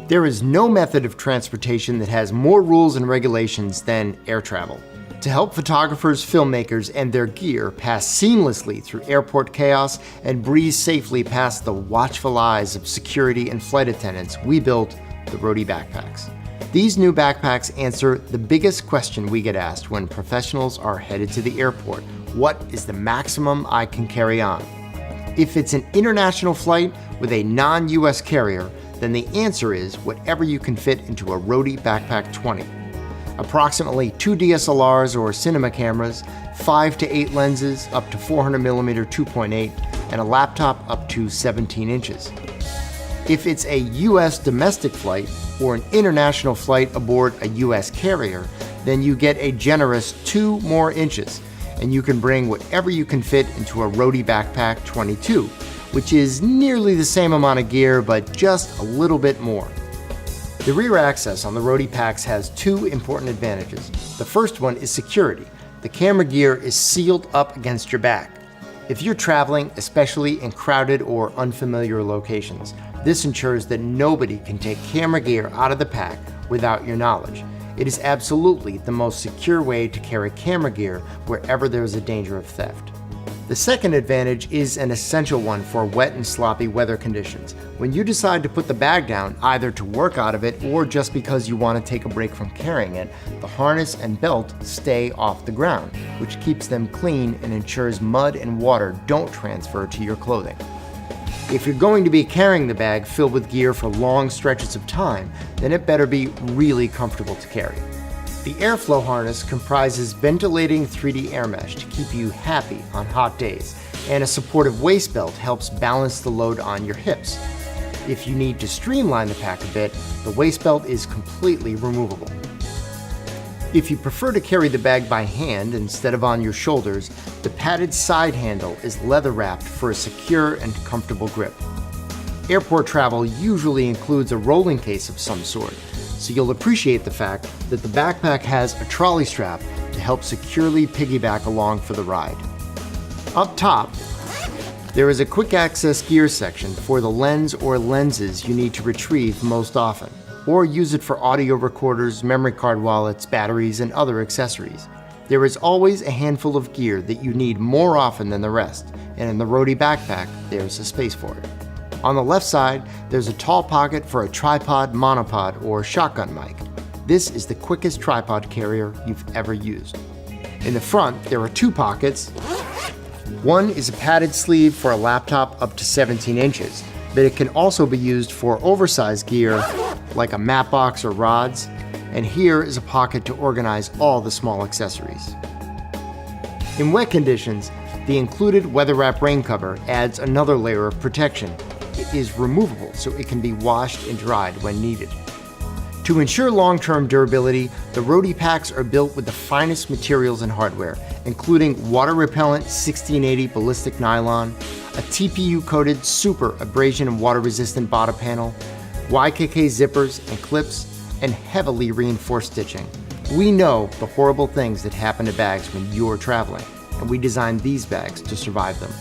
There is no method of transportation that has more rules and regulations than air travel. To help photographers, filmmakers, and their gear pass seamlessly through airport chaos and breeze safely past the watchful eyes of security and flight attendants, we built the Roadie Backpacks. These new backpacks answer the biggest question we get asked when professionals are headed to the airport: what is the maximum I can carry on? If it's an international flight with a non-US carrier, then the answer is whatever you can fit into a Roadie Backpack 20. Approximately 2 DSLRs or cinema cameras, 5 to 8 lenses up to 400mm 2.8, and a laptop up to 17 inches. If it's a US domestic flight or an international flight aboard a US carrier, then you get a generous 2 more inches, and you can bring whatever you can fit into a Roadie Backpack 22, which is nearly the same amount of gear, but just a little bit more. The rear access on the Roadie packs has 2 important advantages. The first one is security. The camera gear is sealed up against your back. If you're traveling, especially in crowded or unfamiliar locations, this ensures that nobody can take camera gear out of the pack without your knowledge. It is absolutely the most secure way to carry camera gear wherever there is a danger of theft. The second advantage is an essential one for wet and sloppy weather conditions. When you decide to put the bag down, either to work out of it or just because you want to take a break from carrying it, the harness and belt stay off the ground, which keeps them clean and ensures mud and water don't transfer to your clothing. If you're going to be carrying the bag filled with gear for long stretches of time, then it better be really comfortable to carry. The airflow harness comprises ventilating 3D air mesh to keep you happy on hot days, and a supportive waist belt helps balance the load on your hips. If you need to streamline the pack a bit, the waist belt is completely removable. If you prefer to carry the bag by hand instead of on your shoulders, the padded side handle is leather wrapped for a secure and comfortable grip. Airport travel usually includes a rolling case of some sort, so you'll appreciate the fact that the backpack has a trolley strap to help securely piggyback along for the ride. Up top, there is a quick access gear section for the lens or lenses you need to retrieve most often, or use it for audio recorders, memory card wallets, batteries, and other accessories. There is always a handful of gear that you need more often than the rest, and in the Roadie backpack, there's a space for it. On the left side, there's a tall pocket for a tripod, monopod, or shotgun mic. This is the quickest tripod carrier you've ever used. In the front, there are 2 pockets. One is a padded sleeve for a laptop up to 17 inches, but it can also be used for oversized gear like a map box or rods. And here is a pocket to organize all the small accessories. In wet conditions, the included weather wrap rain cover adds another layer of protection. It is removable so it can be washed and dried when needed. To ensure long-term durability, the Roadie packs are built with the finest materials and hardware, including water-repellent 1680 ballistic nylon, a TPU-coated super abrasion and water-resistant bottom panel, YKK zippers and clips, and heavily reinforced stitching. We know the horrible things that happen to bags when you're traveling, and we designed these bags to survive them.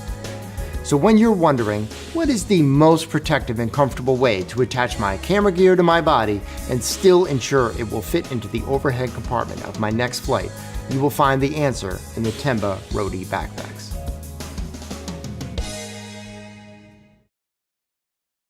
So when you're wondering, what is the most protective and comfortable way to attach my camera gear to my body and still ensure it will fit into the overhead compartment of my next flight, you will find the answer in the Tenba Roadie backpack.